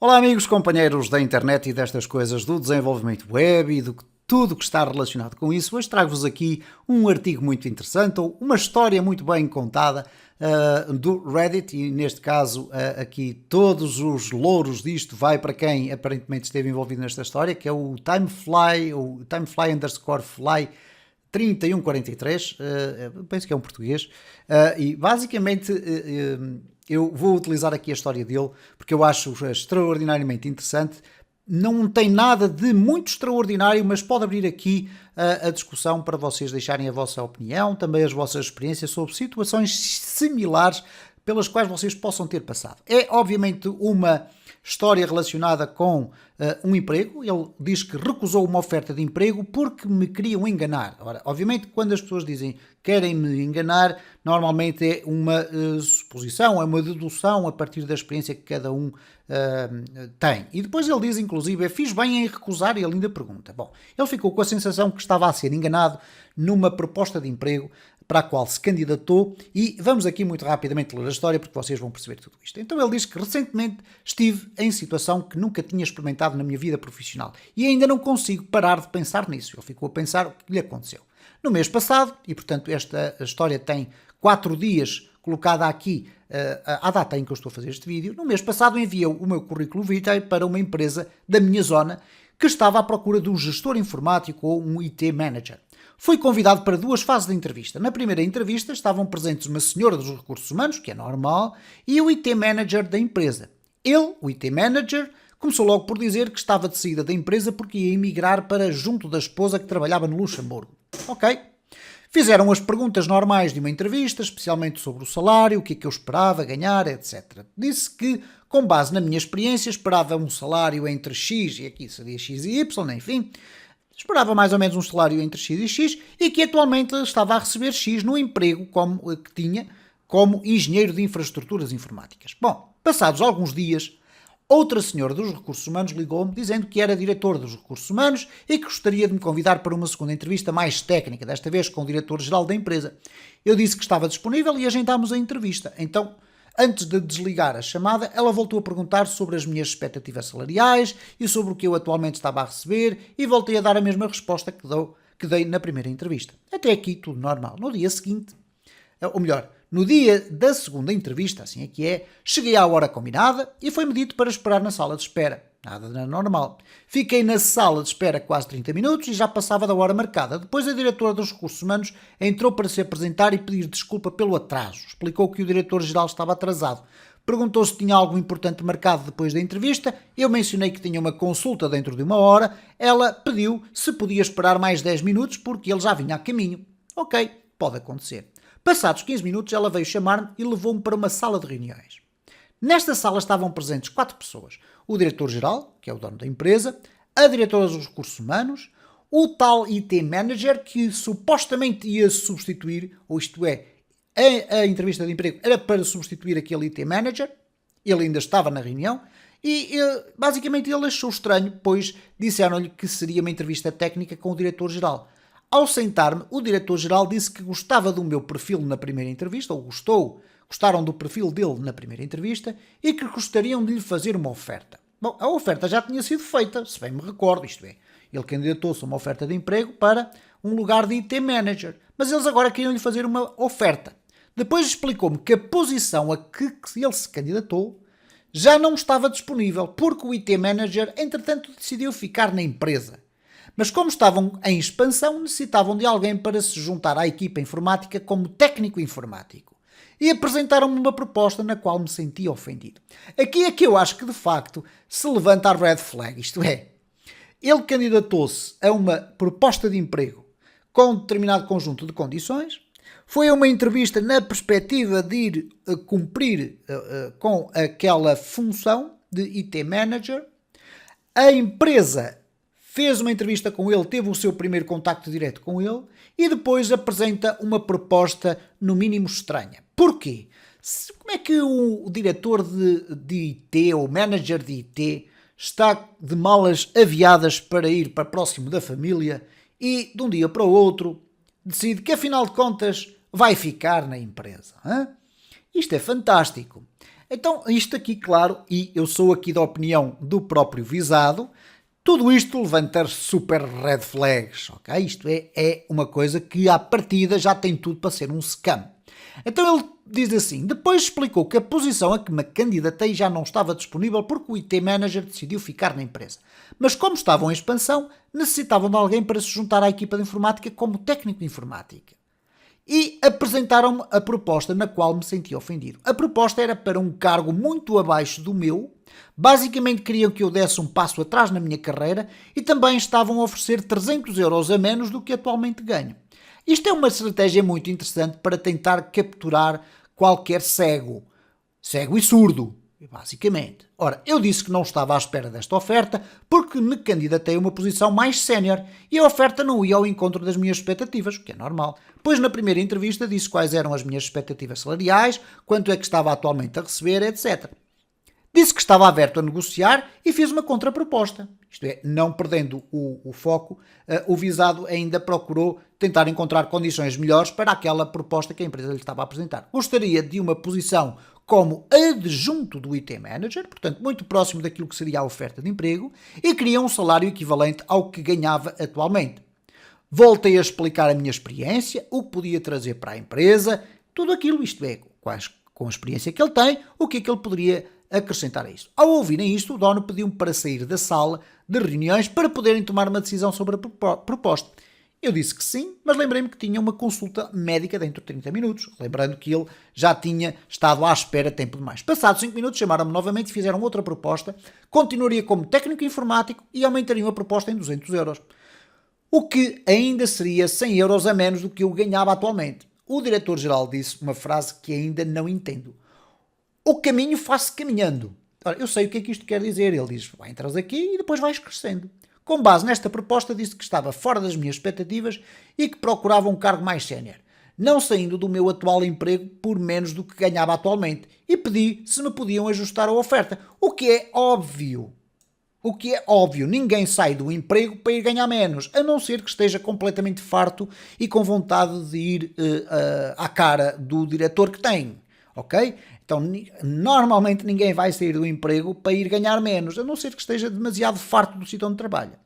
Olá amigos, companheiros da internet e destas coisas do desenvolvimento web e de tudo que está relacionado com isso. Hoje trago-vos aqui um artigo muito interessante, ou uma história muito bem contada do Reddit, e neste caso aqui todos os louros disto vai para quem aparentemente esteve envolvido nesta história, que é o Timefly_Fly 3143, penso que é um português, e basicamente eu vou utilizar aqui a história dele porque eu acho extraordinariamente interessante. Não tem nada de muito extraordinário, mas pode abrir aqui a discussão para vocês deixarem a vossa opinião, também as vossas experiências sobre situações similares pelas quais vocês possam ter passado. É obviamente uma história relacionada com um emprego. Ele diz que recusou uma oferta de emprego porque me queriam enganar. Ora, obviamente, quando as pessoas dizem querem me enganar, normalmente é uma suposição, é uma dedução a partir da experiência que cada um tem. E depois ele diz, inclusive, fiz bem em recusar, e ele ainda pergunta. Bom, ele ficou com a sensação que estava a ser enganado numa proposta de emprego para a qual se candidatou, e vamos aqui muito rapidamente ler a história porque vocês vão perceber tudo isto. Então ele diz que recentemente estive em situação que nunca tinha experimentado na minha vida profissional e ainda não consigo parar de pensar nisso. Ele ficou a pensar o que lhe aconteceu. No mês passado, e portanto esta história tem 4 dias colocada aqui à data em que eu estou a fazer este vídeo, no mês passado enviei o meu currículo vitae para uma empresa da minha zona que estava à procura de um gestor informático ou um IT manager. Fui convidado para 2 fases de entrevista. Na primeira entrevista estavam presentes uma senhora dos recursos humanos, que é normal, e o IT manager da empresa. Ele, o IT manager, começou logo por dizer que estava de saída da empresa porque ia emigrar para junto da esposa que trabalhava no Luxemburgo. Ok. Fizeram as perguntas normais de uma entrevista, especialmente sobre o salário, o que é que eu esperava ganhar, etc. Disse que, com base na minha experiência, esperava um salário entre X, e aqui seria X e Y, enfim. Esperava mais ou menos um salário entre X e X e que atualmente estava a receber X no emprego que tinha como engenheiro de infraestruturas informáticas. Bom, passados alguns dias, outra senhora dos recursos humanos ligou-me dizendo que era diretor dos recursos humanos e que gostaria de me convidar para uma segunda entrevista mais técnica, desta vez com o diretor-geral da empresa. Eu disse que estava disponível e agendámos a entrevista. Então, antes de desligar a chamada, ela voltou a perguntar sobre as minhas expectativas salariais e sobre o que eu atualmente estava a receber, e voltei a dar a mesma resposta que dei na primeira entrevista. Até aqui tudo normal. No dia seguinte, ou melhor, no dia da segunda entrevista, assim é que é, cheguei à hora combinada e foi-me dito para esperar na sala de espera. Nada normal. Fiquei na sala de espera quase 30 minutos e já passava da hora marcada. Depois a diretora dos recursos humanos entrou para se apresentar e pedir desculpa pelo atraso. Explicou que o diretor-geral estava atrasado. Perguntou se tinha algo importante marcado depois da entrevista. Eu mencionei que tinha uma consulta dentro de 1 hora. Ela pediu se podia esperar mais 10 minutos porque ele já vinha a caminho. Ok, pode acontecer. Passados 15 minutos ela veio chamar-me e levou-me para uma sala de reuniões. Nesta sala estavam presentes 4 pessoas. O diretor-geral, que é o dono da empresa, a diretora dos recursos humanos, o tal IT manager que supostamente ia substituir, ou isto é, a entrevista de emprego era para substituir aquele IT manager. Ele ainda estava na reunião e basicamente ele achou estranho, pois disseram-lhe que seria uma entrevista técnica com o diretor-geral. Ao sentar-me, o diretor-geral disse que gostava do meu perfil na primeira entrevista, ou gostaram do perfil dele na primeira entrevista e que gostariam de lhe fazer uma oferta. Bom, a oferta já tinha sido feita, se bem me recordo, isto é, ele candidatou-se a uma oferta de emprego para um lugar de IT manager, mas eles agora queriam lhe fazer uma oferta. Depois explicou-me que a posição a que ele se candidatou já não estava disponível, porque o IT manager, entretanto, decidiu ficar na empresa. Mas como estavam em expansão, necessitavam de alguém para se juntar à equipa informática como técnico informático. E apresentaram-me uma proposta na qual me senti ofendido. Aqui é que eu acho que, de facto, se levanta a red flag, isto é, ele candidatou-se a uma proposta de emprego com um determinado conjunto de condições, foi a uma entrevista na perspectiva de ir cumprir com aquela função de IT manager, a empresa fez uma entrevista com ele, teve o seu primeiro contacto direto com ele e depois apresenta uma proposta no mínimo estranha. Porquê? Como é que o diretor de IT ou manager de IT está de malas aviadas para ir para próximo da família e de um dia para o outro decide que afinal de contas vai ficar na empresa? Isto é fantástico. Então, isto aqui, claro, e eu sou aqui da opinião do próprio visado, tudo isto levanta super red flags, ok? Isto é uma coisa que à partida já tem tudo para ser um scam. Então ele diz assim, depois explicou que a posição a que me candidatei já não estava disponível porque o IT Manager decidiu ficar na empresa. Mas como estavam em expansão, necessitavam de alguém para se juntar à equipa de informática como técnico de informática. E apresentaram-me a proposta na qual me senti ofendido. A proposta era para um cargo muito abaixo do meu, basicamente queriam que eu desse um passo atrás na minha carreira e também estavam a oferecer 300 euros a menos do que atualmente ganho. Isto é uma estratégia muito interessante para tentar capturar qualquer cego e surdo, basicamente. Ora, eu disse que não estava à espera desta oferta porque me candidatei a uma posição mais sénior e a oferta não ia ao encontro das minhas expectativas, o que é normal. Pois na primeira entrevista disse quais eram as minhas expectativas salariais, quanto é que estava atualmente a receber, etc. Disse que estava aberto a negociar e fiz uma contraproposta. Isto é, não perdendo o foco, o visado ainda procurou tentar encontrar condições melhores para aquela proposta que a empresa lhe estava a apresentar. Gostaria de uma posição como adjunto do IT Manager, portanto muito próximo daquilo que seria a oferta de emprego, e queria um salário equivalente ao que ganhava atualmente. Voltei a explicar a minha experiência, o que podia trazer para a empresa, tudo aquilo, isto é, com a experiência que ele tem, o que é que ele poderia acrescentar a isto. Ao ouvirem isto, o dono pediu-me para sair da sala de reuniões para poderem tomar uma decisão sobre a proposta. Eu disse que sim, mas lembrei-me que tinha uma consulta médica dentro de 30 minutos, lembrando que ele já tinha estado à espera tempo demais. Passados 5 minutos chamaram-me novamente e fizeram outra proposta, continuaria como técnico informático e aumentariam a proposta em 200 euros. O que ainda seria 100 euros a menos do que eu ganhava atualmente. O diretor-geral disse uma frase que ainda não entendo. O caminho faz-se caminhando. Ora, eu sei o que é que isto quer dizer. Ele diz, entras aqui e depois vais crescendo. Com base nesta proposta, disse que estava fora das minhas expectativas e que procurava um cargo mais sénior, não saindo do meu atual emprego por menos do que ganhava atualmente, e pedi se me podiam ajustar a oferta, o que é óbvio. Ninguém sai do emprego para ir ganhar menos, a não ser que esteja completamente farto e com vontade de ir à cara do diretor que tem, ok? Então, normalmente ninguém vai sair do emprego para ir ganhar menos, a não ser que esteja demasiado farto do sítio onde trabalha.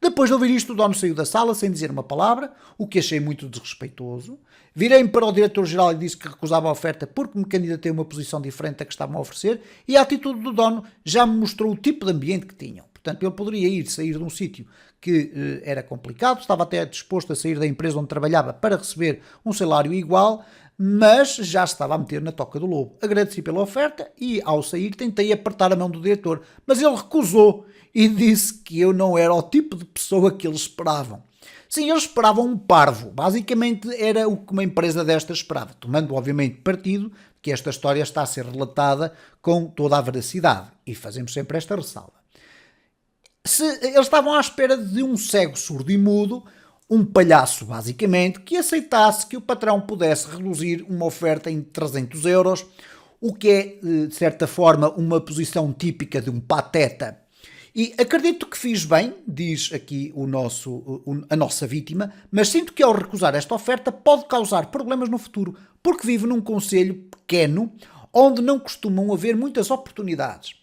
Depois de ouvir isto, o dono saiu da sala sem dizer uma palavra, o que achei muito desrespeitoso. Virei-me para o diretor-geral e disse que recusava a oferta porque me candidatei a uma posição diferente da que estavam a oferecer, e a atitude do dono já me mostrou o tipo de ambiente que tinham. Portanto, ele poderia sair de um sítio que era complicado, estava até disposto a sair da empresa onde trabalhava para receber um salário igual, mas já estava a meter na toca do lobo. Agradeci pela oferta e, ao sair, tentei apertar a mão do diretor, mas ele recusou e disse que eu não era o tipo de pessoa que eles esperavam. Sim, eles esperavam um parvo. Basicamente era o que uma empresa destas esperava, tomando obviamente partido que esta história está a ser relatada com toda a veracidade. E fazemos sempre esta ressalva. Eles estavam à espera de um cego, surdo e mudo, um palhaço, basicamente, que aceitasse que o patrão pudesse reduzir uma oferta em 300 euros, o que é, de certa forma, uma posição típica de um pateta. E acredito que fiz bem, diz aqui a nossa vítima, mas sinto que ao recusar esta oferta pode causar problemas no futuro, porque vivo num concelho pequeno, onde não costumam haver muitas oportunidades.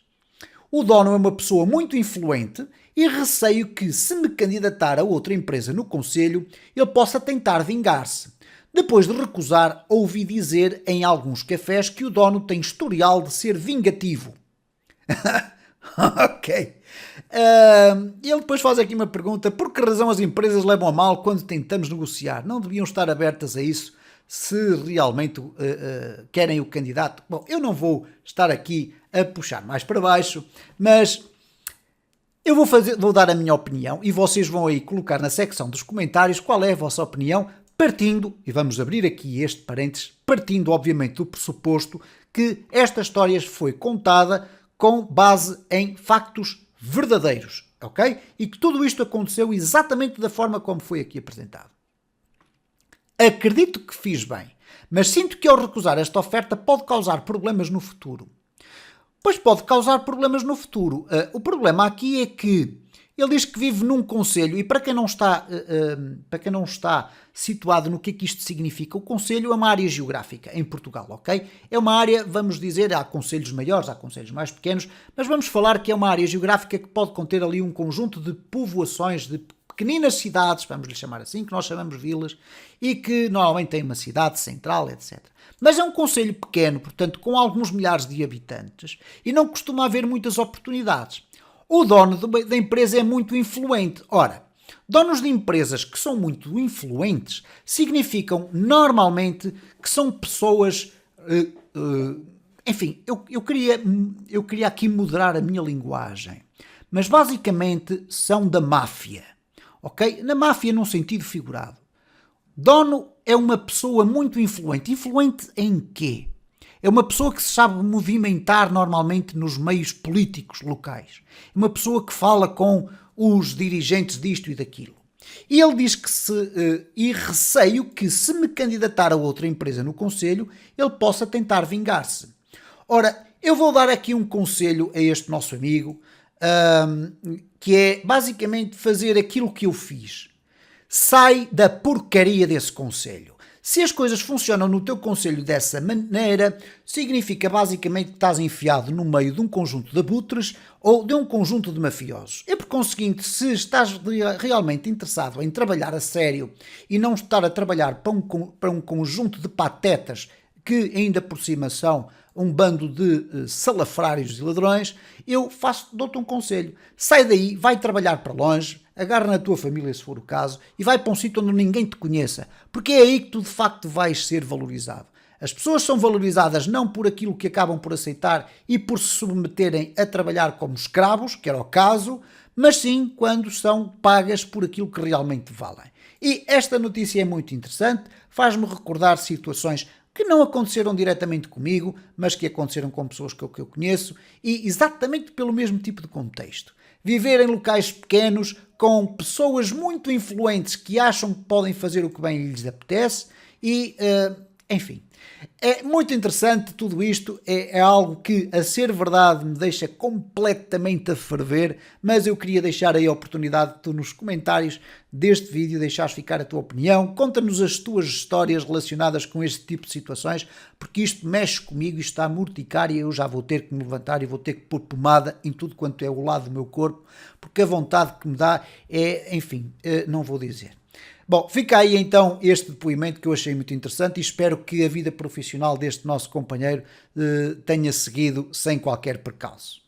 O dono é uma pessoa muito influente e receio que, se me candidatar a outra empresa no concelho, ele possa tentar vingar-se. Depois de recusar, ouvi dizer em alguns cafés que o dono tem historial de ser vingativo. Ok. Ele depois faz aqui uma pergunta. Por que razão as empresas levam a mal quando tentamos negociar? Não deviam estar abertas a isso se realmente querem o candidato? Bom, eu não vou estar aqui a puxar mais para baixo, mas eu vou dar a minha opinião e vocês vão aí colocar na secção dos comentários qual é a vossa opinião, partindo, e vamos abrir aqui este parênteses, partindo obviamente do pressuposto que esta história foi contada com base em factos verdadeiros, ok? E que tudo isto aconteceu exatamente da forma como foi aqui apresentado. Acredito que fiz bem, mas sinto que ao recusar esta oferta pode causar problemas no futuro. Pois pode causar problemas no futuro. O problema aqui é que Ele diz que vive num concelho, e para quem não está situado no que é que isto significa, o concelho é uma área geográfica em Portugal, ok? É uma área, vamos dizer, há concelhos maiores, há concelhos mais pequenos, mas vamos falar que é uma área geográfica que pode conter ali um conjunto de povoações, de pequeninas cidades, vamos lhe chamar assim, que nós chamamos vilas, e que normalmente tem uma cidade central, etc. Mas é um concelho pequeno, portanto, com alguns milhares de habitantes, e não costuma haver muitas oportunidades. O dono da empresa é muito influente. Ora, donos de empresas que são muito influentes significam normalmente que são pessoas. Enfim, eu queria aqui moderar a minha linguagem, mas basicamente são da máfia. Ok? Na máfia, num sentido figurado. Dono é uma pessoa muito influente. Influente em quê? É uma pessoa que se sabe movimentar normalmente nos meios políticos locais. É uma pessoa que fala com os dirigentes disto e daquilo. E ele diz que e receio que se me candidatar a outra empresa no conselho, ele possa tentar vingar-se. Ora, eu vou dar aqui um conselho a este nosso amigo, que é basicamente fazer aquilo que eu fiz. Sai da porcaria desse conselho. Se as coisas funcionam no teu concelho dessa maneira, significa basicamente que estás enfiado no meio de um conjunto de abutres ou de um conjunto de mafiosos. E por conseguinte, se estás realmente interessado em trabalhar a sério e não estar a trabalhar para um conjunto de patetas que ainda por cima são um bando de salafrários e ladrões, dou-te um conselho. Sai daí, vai trabalhar para longe, agarra na tua família se for o caso e vai para um sítio onde ninguém te conheça, porque é aí que tu de facto vais ser valorizado. As pessoas são valorizadas não por aquilo que acabam por aceitar e por se submeterem a trabalhar como escravos, que era o caso, mas sim quando são pagas por aquilo que realmente valem. E esta notícia é muito interessante, faz-me recordar situações que não aconteceram diretamente comigo, mas que aconteceram com pessoas que eu conheço, e exatamente pelo mesmo tipo de contexto. Viver em locais pequenos, com pessoas muito influentes que acham que podem fazer o que bem lhes apetece, e, enfim. É muito interessante tudo isto, é algo que, a ser verdade, me deixa completamente a ferver, mas eu queria deixar aí a oportunidade de tu, nos comentários deste vídeo, deixares ficar a tua opinião, conta-nos as tuas histórias relacionadas com este tipo de situações, porque isto mexe comigo, isto está a morticar e eu já vou ter que me levantar e vou ter que pôr pomada em tudo quanto é o lado do meu corpo, porque a vontade que me dá é, enfim, não vou dizer. Bom, fica aí então este depoimento que eu achei muito interessante e espero que a vida profissional deste nosso companheiro tenha seguido sem qualquer percalço.